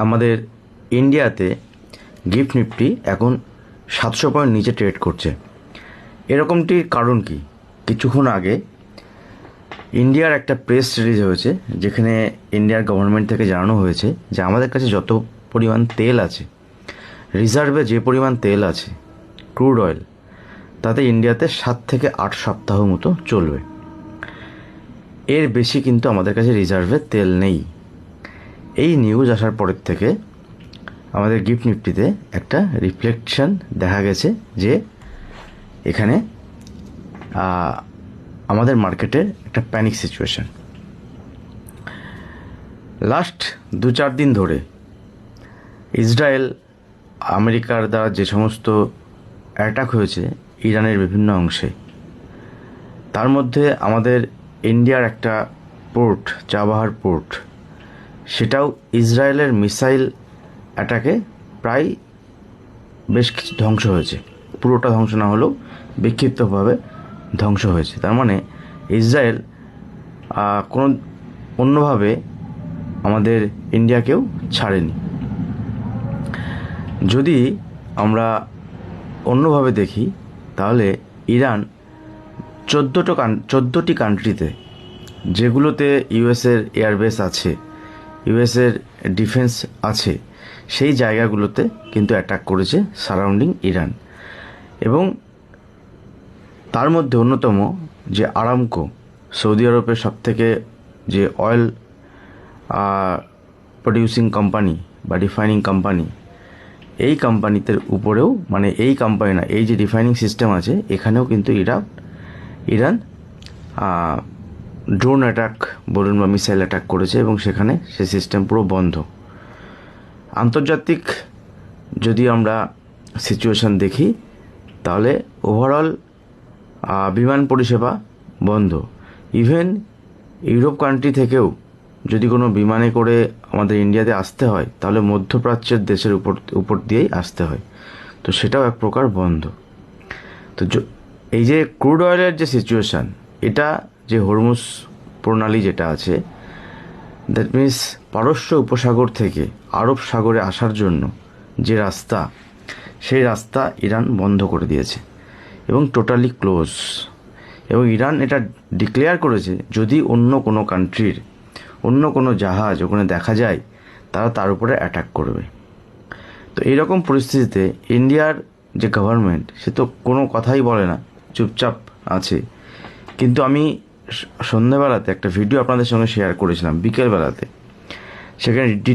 আমাদের ইন্ডিয়াতে gift Nifty এখন 700 পয়েন্ট নিচে ট্রেড করছে। এরকমটির কারণ কি? কিছুক্ষণ আগে ইন্ডিয়ার একটা প্রেস রিলিজ হয়েছে, যেখানে ইন্ডিয়ার গভর্নমেন্ট থেকে জানানো হয়েছে যে আমাদের কাছে যত পরিমাণ তেল আছে, রিজার্ভে যে পরিমাণ তেল আছে ক্রুড অয়েল, তাতে ইন্ডিয়াতে 7 থেকে 8 সপ্তাহ মতো চলবে। এর বেশি কিন্তু আমাদের কাছে রিজার্ভে তেল নেই। এই নিউজ আসার পরের থেকে আমাদের গিফট নিফটিতে একটা রিফ্লেকশন দেখা গেছে যে এখানে আমাদের মার্কেটের একটা প্যানিক সিচুয়েশন। লাস্ট 2-4 দিন ধরে ইসরায়েল আমেরিকার দ্বারা যে সমস্ত অ্যাটাক হয়েছে ইরানের বিভিন্ন অংশে, তার মধ্যে আমাদের ইন্ডিয়ার একটা পোর্ট, চাবাহার পোর্ট, সেটাও ইসরায়েলের মিসাইল অ্যাটাকে প্রায় বেশ কিছু ধ্বংস হয়েছে। পুরোটা ধ্বংস না হলেও বিক্ষিপ্তভাবে ধ্বংস হয়েছে। তার মানে ইসরায়েল কোনো অন্যভাবে আমাদের ইন্ডিয়াকেও ছাড়েনি। যদি আমরা অন্যভাবে দেখি তাহলে ইরান 14টি কান্ট্রিতে, যেগুলোতে ইউএসের এয়ারবেস আছে, ইউএসের ডিফেন্স আছে, সেই জায়গাগুলোতে কিন্তু অ্যাটাক করেছে সারাউন্ডিং ইরান। এবং তার মধ্যে অন্যতম যে আরামকো, সৌদি আরবের সবথেকে যে অয়েল প্রডিউসিং কোম্পানি বা রিফাইনিং কোম্পানি, এই কোম্পানিতে উপরেও, মানে এই কোম্পানি না, এই যে রিফাইনিং সিস্টেম আছে, এখানেও কিন্তু ইরান ড্রোন অ্যাটাক বলুন বা মিসাইল অ্যাটাক করেছে, এবং সেখানে সে সিস্টেম পুরো বন্ধ। আন্তর্জাতিক যদি আমরা সিচুয়েশন দেখি তাহলে ওভারঅল বিমান পরিষেবা বন্ধ। ইভেন ইউরোপ কান্ট্রি থেকেও যদি কোনো বিমানে করে আমাদের ইন্ডিয়াতে আসতে হয় তাহলে মধ্যপ্রাচ্যের দেশের উপর দিয়েই আসতে হয়, তো সেটাও এক প্রকার বন্ধ। তো এই যে ক্রুড অয়েলের যে সিচুয়েশান, এটা যে হরমুজ প্রণালী যেটা আছে, দ্যাট মিনস পারস্য উপসাগর থেকে আরব সাগরে আসার জন্য যে রাস্তা, সেই রাস্তা ইরান বন্ধ করে দিয়েছে এবং টোটালি ক্লোজ। এবং ইরান এটা ডিক্লেয়ার করেছে যদি অন্য কোনো কান্ট্রির অন্য কোনো জাহাজ ওখানে দেখা যায়, তারা তার উপরে অ্যাটাক করবে। তো এইরকম পরিস্থিতিতে ইন্ডিয়ার যে গভর্নমেন্ট, সে তো কোনো কথাই বলে না, চুপচাপ আছে। কিন্তু আমি সন্ধ্যেবেলাতে একটা ভিডিও আপনাদের সঙ্গে শেয়ার করেছিলাম, বিকেলবেলাতে, সেখানে